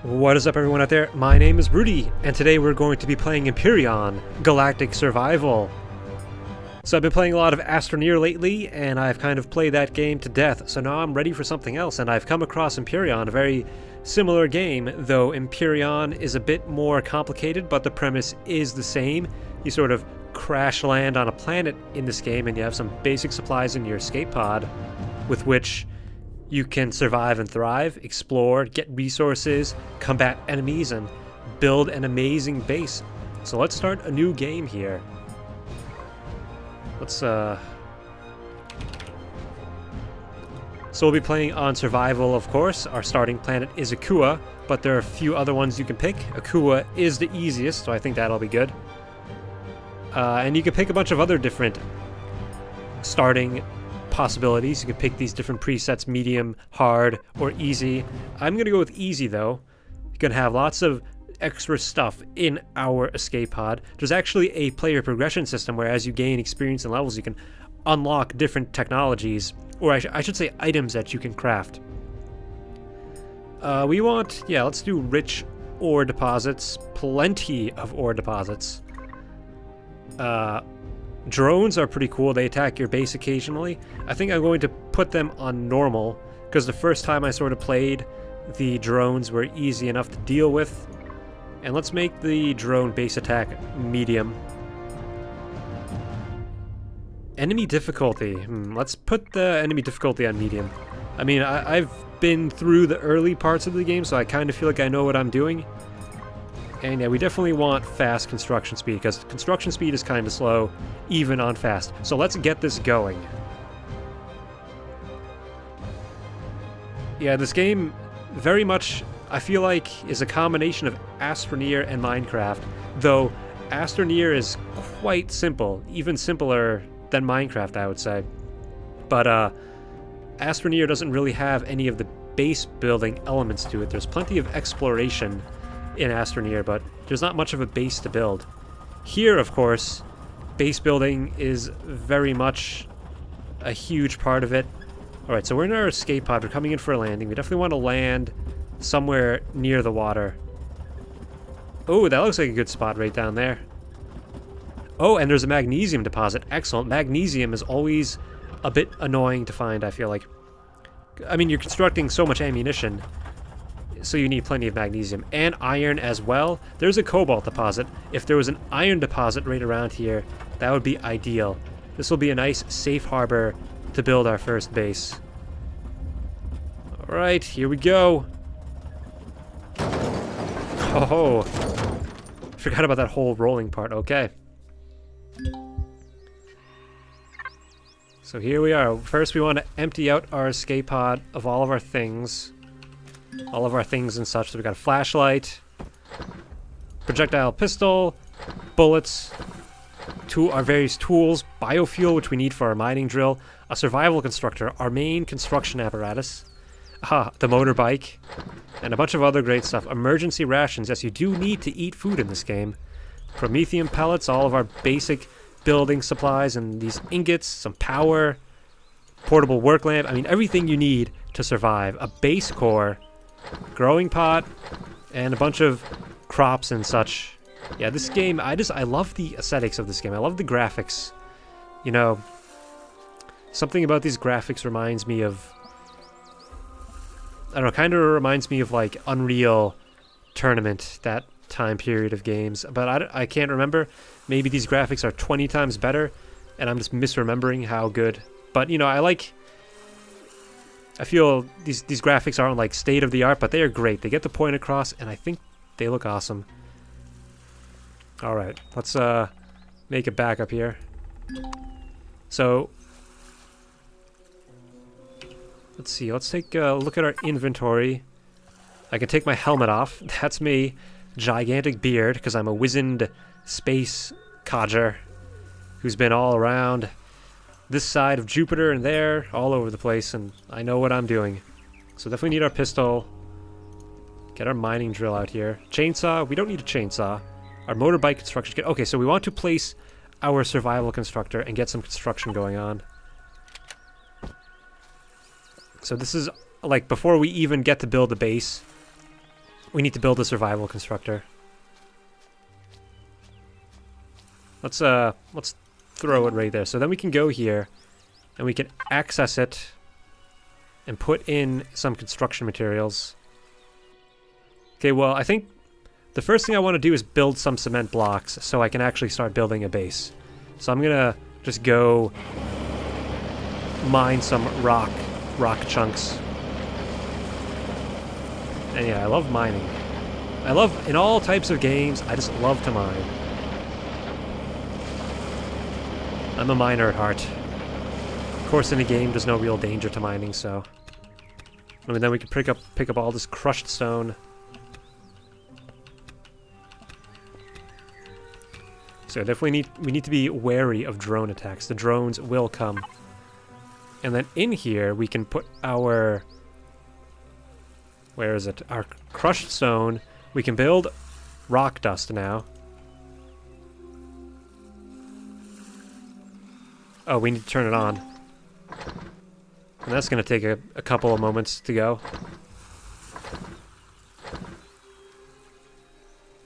What is up, everyone out there? My name is Rudy, and today we're going to be playing Empyrion Galactic Survival. So I've been playing a lot of Astroneer lately, and I've kind of played that game to death, so now I'm ready for something else, and I've come across Empyrion, a very similar game, though Empyrion is a bit more complicated, but the premise is the same. You sort of crash land on a planet in this game, and you have some basic supplies in your escape pod, with which you can survive and thrive, explore, get resources, combat enemies, and build an amazing base. So let's start a new game here. So we'll be playing on survival, of course. Our starting planet is Akua, but there are a few other ones you can pick. Akua is the easiest, so I think that'll be good. And you can pick a bunch of other different starting possibilities. You can pick these different presets: medium, hard, or easy. I'm going to go with easy, though. You can have lots of extra stuff in our escape pod. There's actually a player progression system where as you gain experience and levels, you can unlock different technologies, or I should say items that you can craft. Let's do rich ore deposits. Plenty of ore deposits. Drones are pretty cool. They attack your base occasionally. I think I'm going to put them on normal, because the first time I sort of played, the drones were easy enough to deal with. And let's make the drone base attack medium. Enemy difficulty. Let's put the enemy difficulty on medium. I mean, I've been through the early parts of the game, so I kind of feel like I know what I'm doing. And yeah, we definitely want fast construction speed, because construction speed is kind of slow, even on fast. So let's get this going. Yeah, this game very much, I feel like, is a combination of Astroneer and Minecraft, though Astroneer is quite simple, even simpler than Minecraft, I would say. But Astroneer doesn't really have any of the base building elements to it. There's plenty of exploration in Astroneer, but there's not much of a base to build. Here, of course, base building is very much a huge part of it. Alright, so we're in our escape pod. We're coming in for a landing. We definitely want to land somewhere near the water. Oh, that looks like a good spot right down there. Oh, and there's a magnesium deposit. Excellent. Magnesium is always a bit annoying to find, I feel like. I mean, you're constructing so much ammunition, so you need plenty of magnesium. And iron as well. There's a cobalt deposit. If there was an iron deposit right around here, that would be ideal. This will be a nice safe harbor to build our first base. Alright, here we go. Oh, forgot about that whole rolling part. Okay. So here we are. First, we want to empty out our escape pod of all of our things. All of our things and such. So we got a flashlight, projectile pistol, bullets, our various tools, biofuel, which we need for our mining drill, a survival constructor, our main construction apparatus, the motorbike, and a bunch of other great stuff. Emergency rations. Yes, you do need to eat food in this game. Promethium pellets, all of our basic building supplies, and these ingots, some power, portable work lamp. I mean, everything you need to survive. A base core, growing pot, and a bunch of crops and such. Yeah, this game, I love the aesthetics of this game. I love the graphics. You know, something about these graphics reminds me of, I don't know, kind of reminds me of like Unreal Tournament, that time period of games. But I can't remember. Maybe these graphics are 20 times better, and I'm just misremembering how good. But, you know, I feel these graphics aren't like state of the art, but they are great. They get the point across, and I think they look awesome. Alright, let's make a backup here. So, let's see, let's take a look at our inventory. I can take my helmet off. That's me. Gigantic beard, because I'm a wizened space codger who's been all around this side of Jupiter and there, all over the place, and I know what I'm doing. So definitely need our pistol. Get our mining drill out here. Chainsaw, we don't need a chainsaw. Our motorbike construction kit. Okay, so we want to place our survival constructor and get some construction going on. So this is like before we even get to build the base. we need to build a survival constructor. Let's throw it right there. So then we can go here and we can access it and put in some construction materials. Okay, well, I think the first thing I want to do is build some cement blocks so I can actually start building a base. So I'm gonna just go mine some rock chunks. And yeah, I love mining. I love, in all types of games, I just love to mine. I'm a miner at heart. Of course, in a game, there's no real danger to mining, so... I mean, then we can pick up all this crushed stone. So definitely we need to be wary of drone attacks. The drones will come. And then in here, we can put our... Where is it? Our crushed stone. We can build rock dust now. Oh, we need to turn it on. And that's going to take a couple of moments to go.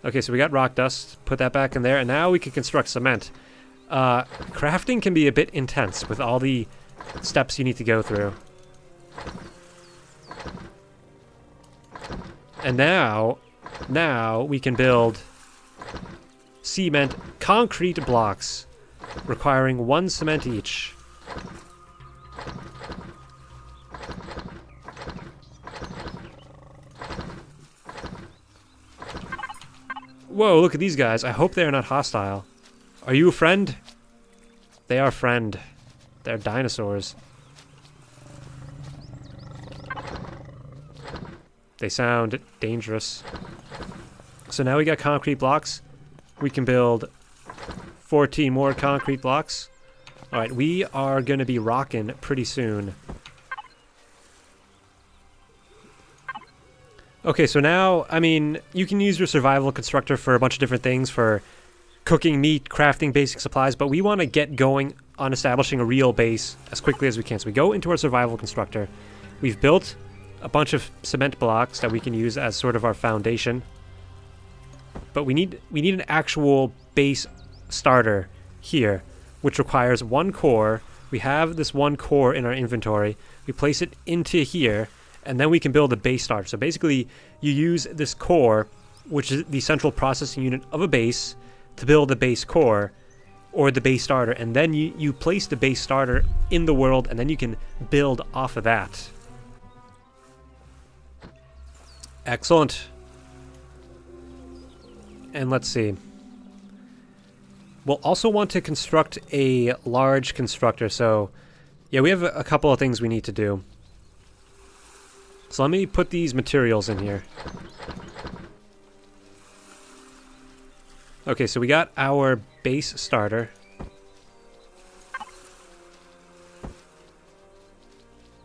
Okay, so we got rock dust. Put that back in there. And now we can construct cement. Crafting can be a bit intense with all the steps you need to go through. And now we can build cement concrete blocks requiring 1 cement each. Whoa, look at these guys. I hope they are not hostile. Are you a friend? They are friend. They're dinosaurs. They sound dangerous. So now we got concrete blocks. We can build 14 more concrete blocks. Alright, we are going to be rocking pretty soon. Okay, so now, I mean, you can use your survival constructor for a bunch of different things, for cooking meat, crafting basic supplies, but we want to get going on establishing a real base as quickly as we can. So we go into our survival constructor. We've built a bunch of cement blocks that we can use as sort of our foundation. But we need an actual base starter here, which requires 1 core. We have this 1 core in our inventory. We place it into here, and then we can build a base starter. So basically, you use this core, which is the central processing unit of a base, to build the base core, or the base starter, and then you place the base starter in the world, and then you can build off of that. Excellent. And let's see. We'll also want to construct a large constructor, so yeah, we have a couple of things we need to do. So let me put these materials in here. Okay, so we got our base starter.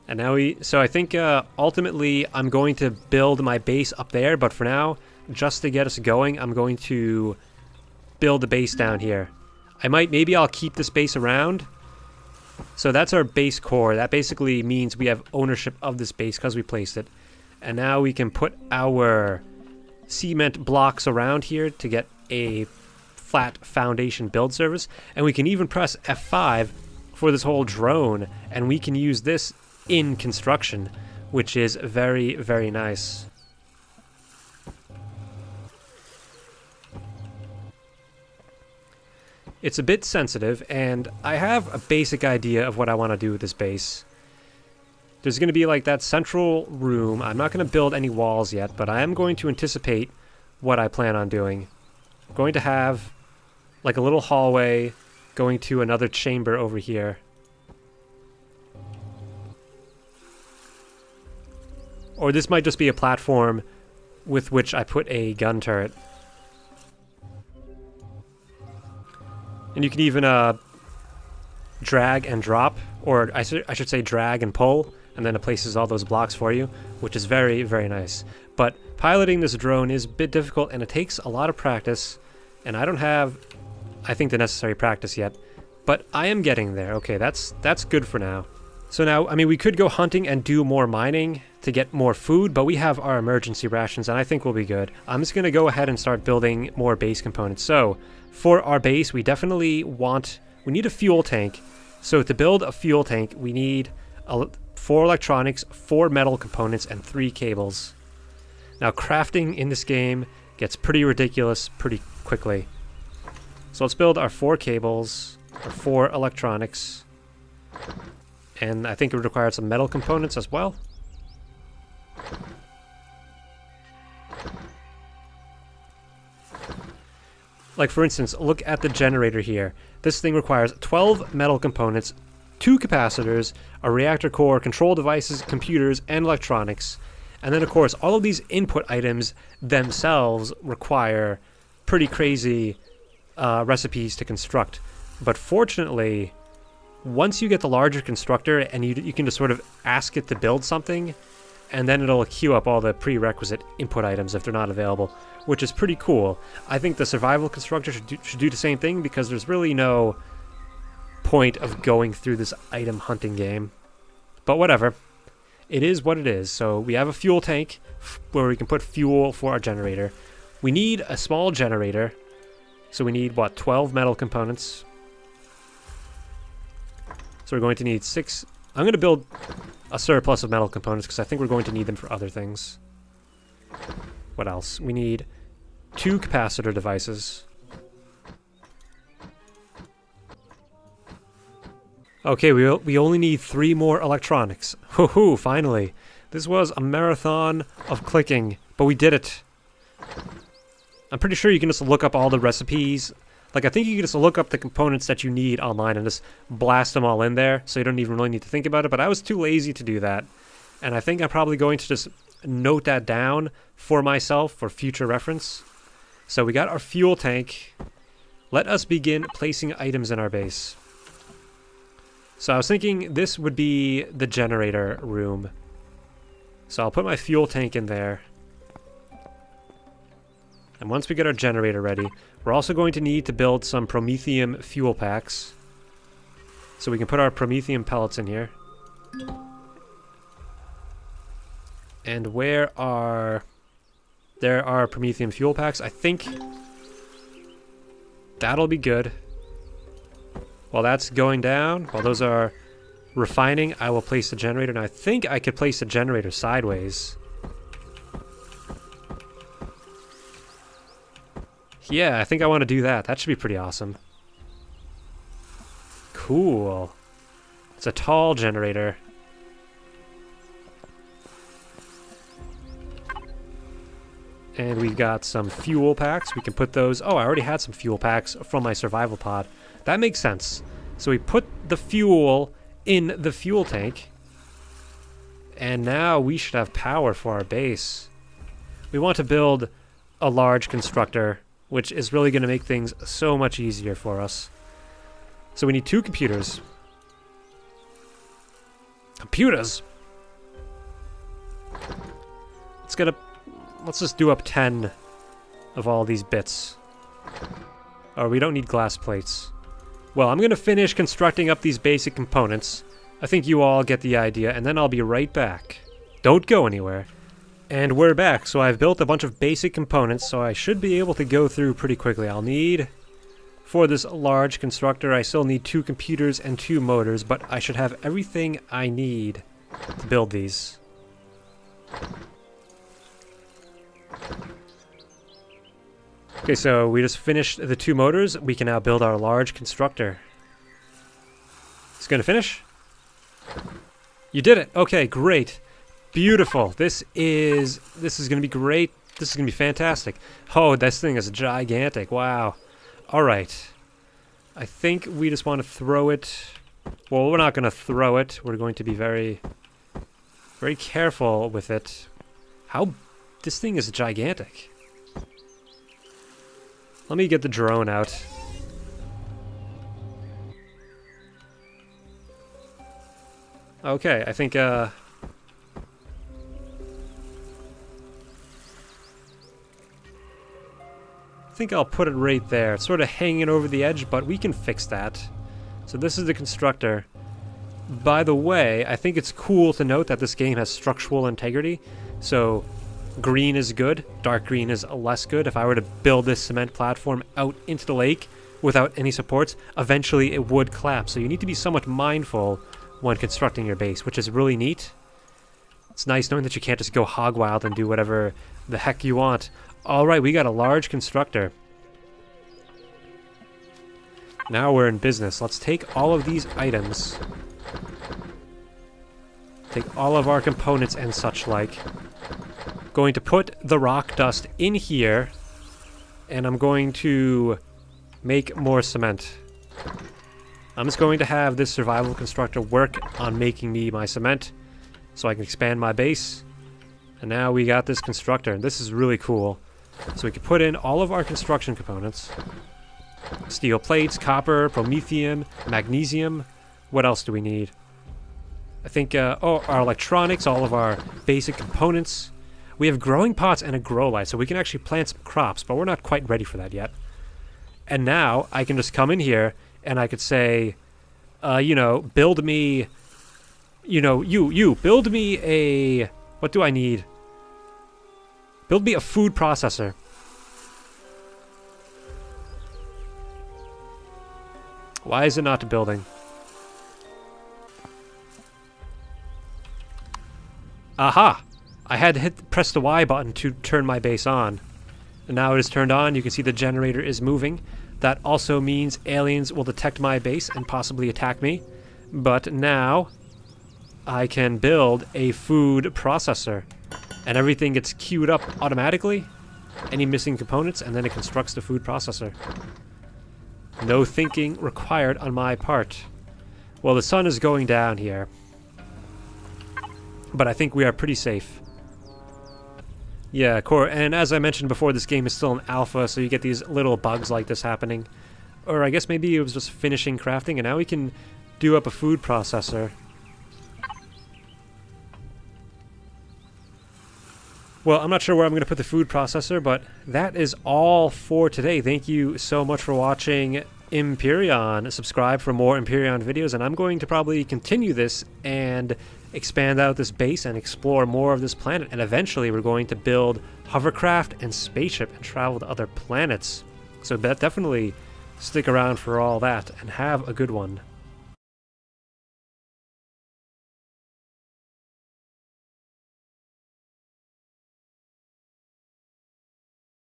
And now so I think ultimately I'm going to build my base up there, but for now, just to get us going, I'm going to build the base down here. Maybe I'll keep this base around. So that's our base core. That basically means we have ownership of this base because we placed it. And now we can put our cement blocks around here to get a flat foundation build service. And we can even press F5 for this whole drone, and we can use this in construction, which is very, very nice. It's a bit sensitive, and I have a basic idea of what I want to do with this base. There's going to be like that central room. I'm not going to build any walls yet, but I am going to anticipate what I plan on doing. I'm going to have like a little hallway going to another chamber over here. Or this might just be a platform with which I put a gun turret. And you can even drag and drop, or I should say drag and pull, and then it places all those blocks for you, which is very, very nice. But piloting this drone is a bit difficult, and it takes a lot of practice, and I don't have, I think, the necessary practice yet. But I am getting there. Okay, that's good for now. So now, I mean, we could go hunting and do more mining to get more food, but we have our emergency rations, and I think we'll be good. I'm just going to go ahead and start building more base components. So, for our base, we definitely we need a fuel tank. So to build a fuel tank, we need 4 electronics, 4 metal components, and 3 cables. Now, crafting in this game gets pretty ridiculous pretty quickly. So let's build our 4 cables, our 4 electronics, and I think it would require some metal components as well. Like, for instance, look at the generator here. This thing requires 12 metal components, 2 capacitors, a reactor core, control devices, computers, and electronics. And then, of course, all of these input items themselves require pretty crazy recipes to construct. But fortunately, once you get the larger constructor and you can just sort of ask it to build something, and then it'll queue up all the prerequisite input items if they're not available, which is pretty cool. I think the survival constructor should do the same thing, because there's really no point of going through this item hunting game. But whatever. It is what it is. So we have a fuel tank where we can put fuel for our generator. We need a small generator. So we need, what, 12 metal components. So we're going to need 6. I'm going to build a surplus of metal components because I think we're going to need them for other things. What else? We need 2 capacitor devices. Okay, we only need 3 more electronics. Hoo-hoo, finally. This was a marathon of clicking, but we did it. I'm pretty sure you can just look up all the recipes. Like, I think you can just look up the components that you need online and just blast them all in there, so you don't even really need to think about it, but I was too lazy to do that. And I think I'm probably going to just note that down for myself for future reference. So we got our fuel tank. Let us begin placing items in our base. So I was thinking this would be the generator room. So I'll put my fuel tank in there. And once we get our generator ready, we're also going to need to build some promethium fuel packs. So we can put our promethium pellets in here. And there are promethium fuel packs. I think that'll be good. While that's going down, while those are refining, I will place the generator. Now I think I could place the generator sideways. Yeah, I think I want to do that. That should be pretty awesome. Cool. It's a tall generator. And we've got some fuel packs. We can put those... Oh, I already had some fuel packs from my survival pod. That makes sense. So we put the fuel in the fuel tank. And now we should have power for our base. We want to build a large constructor, which is really going to make things so much easier for us. So we need 2 computers. Computers! Let's just do up 10 of all these bits. Oh, we don't need glass plates. Well, I'm going to finish constructing up these basic components. I think you all get the idea, and then I'll be right back. Don't go anywhere. And we're back. So I've built a bunch of basic components, so I should be able to go through pretty quickly. I'll need, for this large constructor, I still need 2 computers and 2 motors, but I should have everything I need to build these. Okay, so we just finished the 2 motors. We can now build our large constructor. It's gonna finish? You did it! Okay, great. Beautiful. This is gonna be great. This is gonna be fantastic. Oh, this thing is gigantic. Wow. Alright. I think we just want to throw it... Well, we're not gonna throw it. We're going to be very, very careful with it. This thing is gigantic. Let me get the drone out. Okay, I think I'll put it right there. It's sort of hanging over the edge, but we can fix that. So this is the constructor. By the way, I think it's cool to note that this game has structural integrity. So green is good, dark green is less good. If I were to build this cement platform out into the lake without any supports, eventually it would collapse. So you need to be somewhat mindful when constructing your base, which is really neat. It's nice knowing that you can't just go hog wild and do whatever the heck you want. Alright, we got a large constructor. Now we're in business. Let's take all of these items. Take all of our components and such like. Going to put the rock dust in here. And I'm going to make more cement. I'm just going to have this survival constructor work on making me my cement so I can expand my base. And now we got this constructor. This is really cool. So we can put in all of our construction components. Steel plates, copper, promethium, magnesium. What else do we need? I think, our electronics, all of our basic components. We have growing pots and a grow light, so we can actually plant some crops, but we're not quite ready for that yet. And now I can just come in here and I could say, build me, build me a, what do I need? Build me a food processor. Why is it not building? Aha! I had to press the Y button to turn my base on. And now it is turned on. You can see the generator is moving. That also means aliens will detect my base and possibly attack me. But now I can build a food processor. And everything gets queued up automatically. Any missing components, and then it constructs the food processor. No thinking required on my part. Well, the sun is going down here. But I think we are pretty safe. Yeah, and as I mentioned before, this game is still in alpha, so you get these little bugs like this happening. Or I guess maybe it was just finishing crafting, and now we can do up a food processor. Well, I'm not sure where I'm going to put the food processor, but that is all for today. Thank you so much for watching Empyrion. Subscribe for more Empyrion videos, and I'm going to probably continue this and expand out this base and explore more of this planet. And eventually we're going to build hovercraft and spaceship and travel to other planets. So definitely stick around for all that, and have a good one.